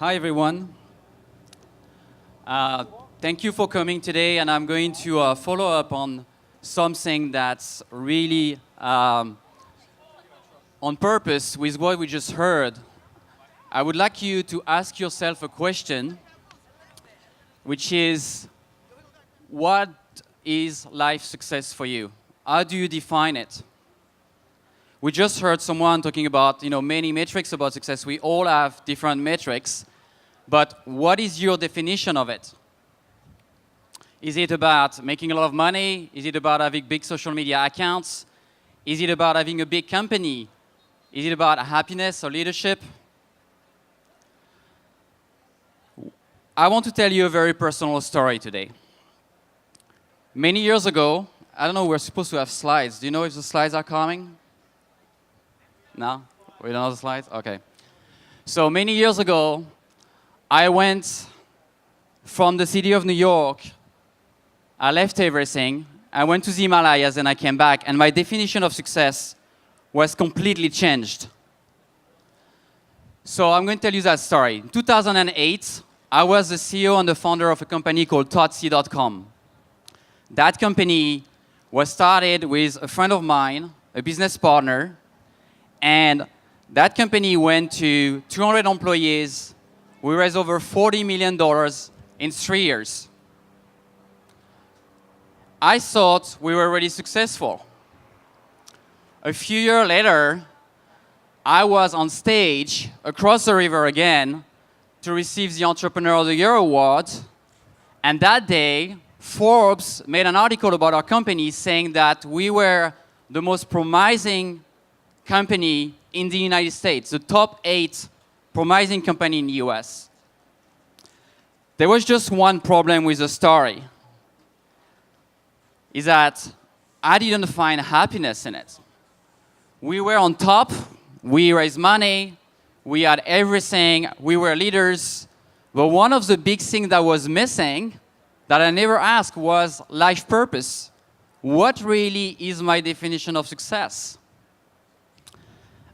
Hi, everyone. Thank you for coming today, and I'm going to follow up on something that's really on purpose with what we just heard. I would like you to ask yourself a question, which is, what is life success for you? How do you define it? We just heard someone talking about, many metrics about success. We all have different metrics. But what is your definition of it? Is it about making a lot of money? Is it about having big social media accounts? Is it about having a big company? Is it about happiness or leadership? I want to tell you a very personal story today. Many years ago, I don't know, we're supposed to have slides. Do you know if the slides are coming? No? We don't have the slides? Okay. So many years ago, I went from the city of New York. I left everything. I went to the Himalayas and I came back. And my definition of success was completely changed. So I'm going to tell you that story. In 2008, I was the CEO and the founder of a company called Totsi.com. That company was started with a friend of mine, a business partner. And that company went to 200 employees. We raised over $40 million in 3 years. I thought we were already successful. A few years later, I was on stage across the river again to receive the Entrepreneur of the Year award. And that day, Forbes made an article about our company saying that we were the most promising company in the United States, the top 8 promising company in the US. There was just one problem with the story, is that I didn't find happiness in it. We were on top, we raised money, we had everything, we were leaders, but one of the big things that was missing, that I never asked, was life purpose. What really is my definition of success?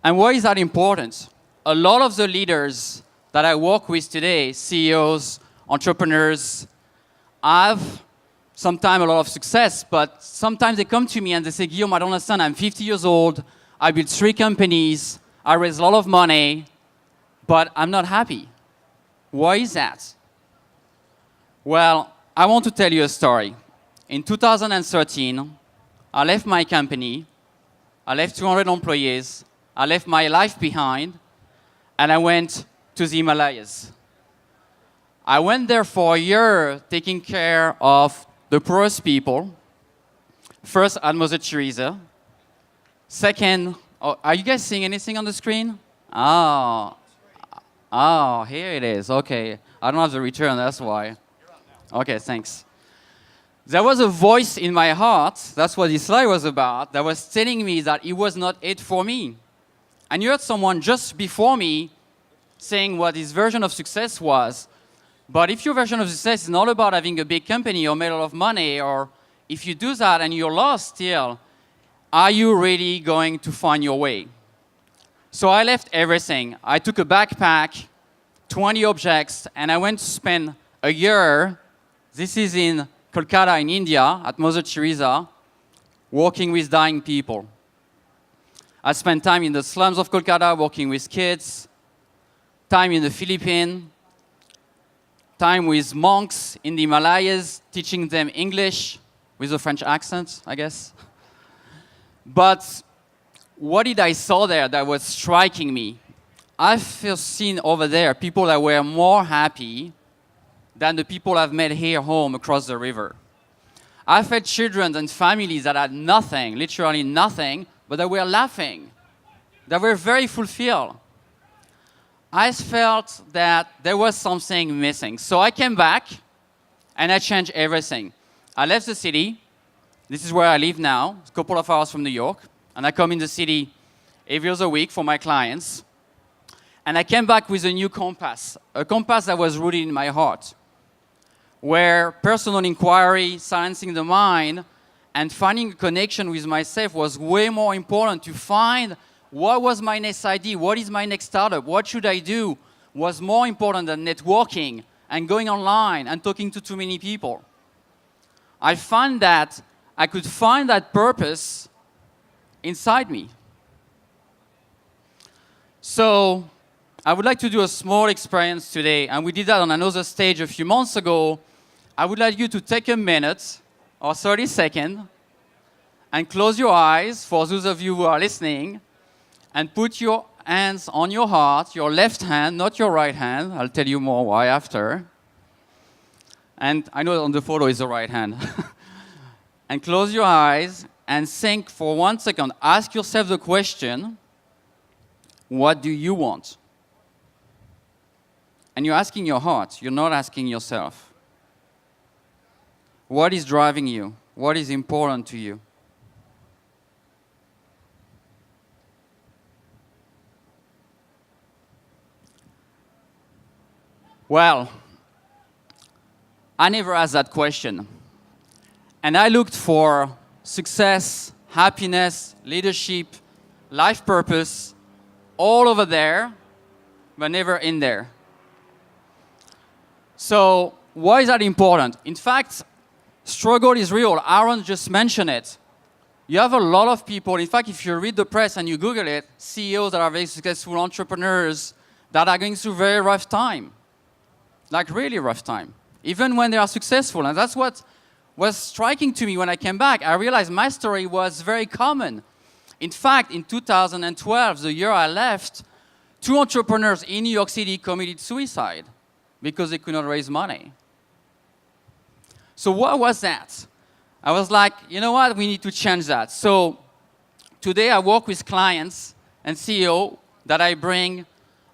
And why is that important? A lot of the leaders that I work with today, CEOs, entrepreneurs, have sometimes a lot of success, but sometimes they come to me and they say, Guillaume, I don't understand, I'm 50 years old, I built 3 companies, I raised a lot of money, but I'm not happy. Why is that? Well, I want to tell you a story. In 2013, I left my company, I left 200 employees, I left my life behind, and I went to the Himalayas. I went there for a year taking care of the poorest people. First at Mother Teresa. Second, are you guys seeing anything on the screen? Oh, here it is. Okay. I don't have the return, that's why. Okay, thanks. There was a voice in my heart, that's what this slide was about, that was telling me that it was not it for me. And you heard someone just before me saying what his version of success was. But if your version of success is not about having a big company or made a lot of money, or if you do that and you're lost still, are you really going to find your way? So I left everything. I took a backpack, 20 objects, and I went to spend a year, this is in Kolkata in India, at Mother Teresa, working with dying people. I spent time in the slums of Kolkata working with kids, time in the Philippines, time with monks in the Himalayas, teaching them English with a French accent, I guess. But what did I saw there that was striking me? I've seen over there people that were more happy than the people I've met here home across the river. I've had children and families that had nothing, literally nothing, but they were laughing. They were very fulfilled. I felt that there was something missing. So I came back and I changed everything. I left the city. This is where I live now, a couple of hours from New York. And I come in the city every other week for my clients. And I came back with a new compass, a compass that was rooted in my heart, where personal inquiry, silencing the mind, and finding a connection with myself was way more important to find what was my next idea, what is my next startup, what should I do, was more important than networking and going online and talking to too many people. I found that I could find that purpose inside me. So I would like to do a small experience today, and we did that on another stage a few months ago. I would like you to take a minute or 30 seconds and close your eyes for those of you who are listening and put your hands on your heart, your left hand, not your right hand. I'll tell you more why after. And I know on the photo is the right hand. And close your eyes and think for 1 second. Ask yourself the question, what do you want? And you're asking your heart. You're not asking yourself. What is driving you? What is important to you? Well, I never asked that question. And I looked for success, happiness, leadership, life purpose, all over there, but never in there. So why is that important? In fact, struggle is real. Aaron just mentioned it. You have a lot of people, in fact, if you read the press and you Google it, CEOs that are very successful, entrepreneurs that are going through very rough time. Like really rough time, even when they are successful. And that's what was striking to me when I came back. I realized my story was very common. In fact, in 2012, the year I left, 2 entrepreneurs in New York City committed suicide because they could not raise money. So what was that? I was like, you know what, we need to change that. So today I work with clients and CEO that I bring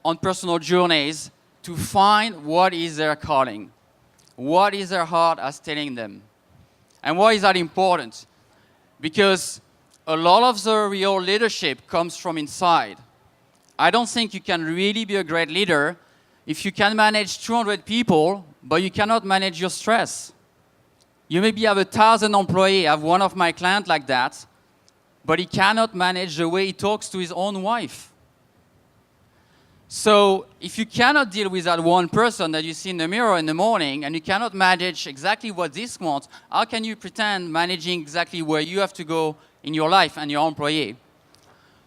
on personal journeys to find what is their calling, what is their heart is telling them. And why is that important? Because a lot of the real leadership comes from inside. I don't think you can really be a great leader if you can manage 200 people, but you cannot manage your stress. You maybe have 1,000 employees. I have one of my clients like that, but he cannot manage the way he talks to his own wife. So if you cannot deal with that one person that you see in the mirror in the morning and you cannot manage exactly what this wants, how can you pretend managing exactly where you have to go in your life and your employee?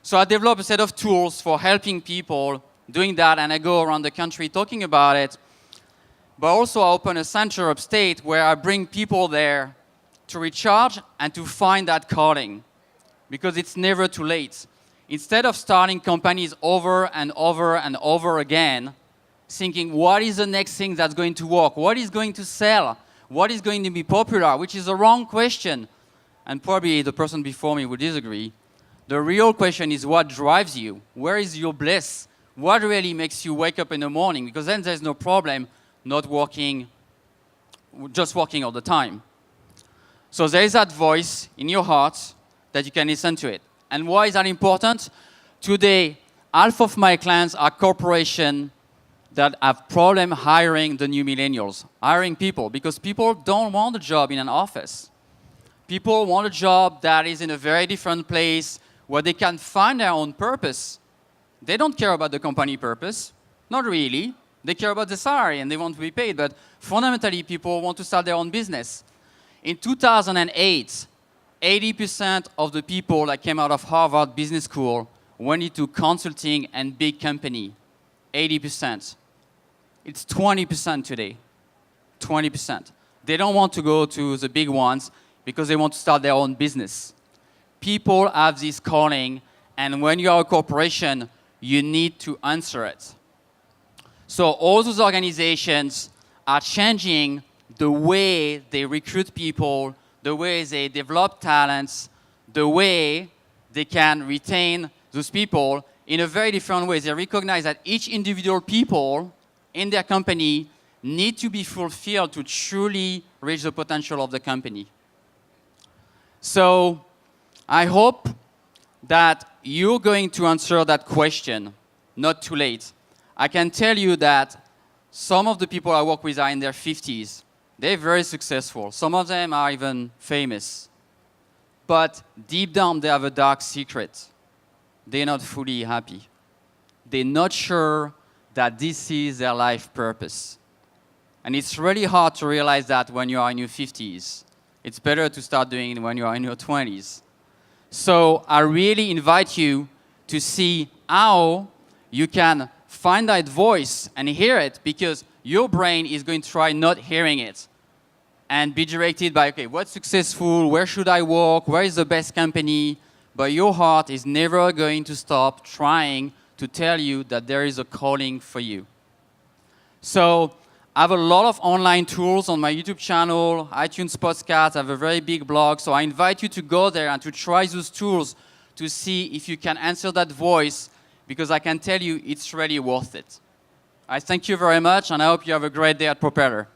So I developed a set of tools for helping people doing that, and I go around the country talking about it. But also I open a center upstate where I bring people there to recharge and to find that calling, because it's never too late. Instead of starting companies over and over and over again, thinking, what is the next thing that's going to work? What is going to sell? What is going to be popular? Which is a wrong question. And probably the person before me would disagree. The real question is what drives you? Where is your bliss? What really makes you wake up in the morning? Because then there's no problem not working, just working all the time. So there is that voice in your heart that you can listen to it. And why is that important? Today, half of my clients are corporations that have problem hiring the new millennials, hiring people, because people don't want a job in an office. People want a job that is in a very different place where they can find their own purpose. They don't care about the company purpose, not really. They care about the salary and they want to be paid, but fundamentally people want to start their own business. In 2008, 80% of the people that came out of Harvard Business School went into consulting and big company. 80%. It's 20% today. 20%. They don't want to go to the big ones because they want to start their own business. People have this calling, and when you are a corporation, you need to answer it. So all those organizations are changing the way they recruit people, the way they develop talents, the way they can retain those people in a very different way. They recognize that each individual people in their company need to be fulfilled to truly reach the potential of the company. So I hope that you're going to answer that question, not too late. I can tell you that some of the people I work with are in their 50s. They're very successful. Some of them are even famous. But deep down, they have a dark secret. They're not fully happy. They're not sure that this is their life purpose. And it's really hard to realize that when you are in your 50s. It's better to start doing it when you are in your 20s. So I really invite you to see how you can find that voice and hear it, because your brain is going to try not hearing it and be directed by, okay, what's successful, where should I work, where is the best company? But your heart is never going to stop trying to tell you that there is a calling for you. So I have a lot of online tools on my YouTube channel, iTunes podcasts, I have a very big blog. So I invite you to go there and to try those tools to see if you can answer that voice, because I can tell you it's really worth it. I thank you very much, and I hope you have a great day at Propeller.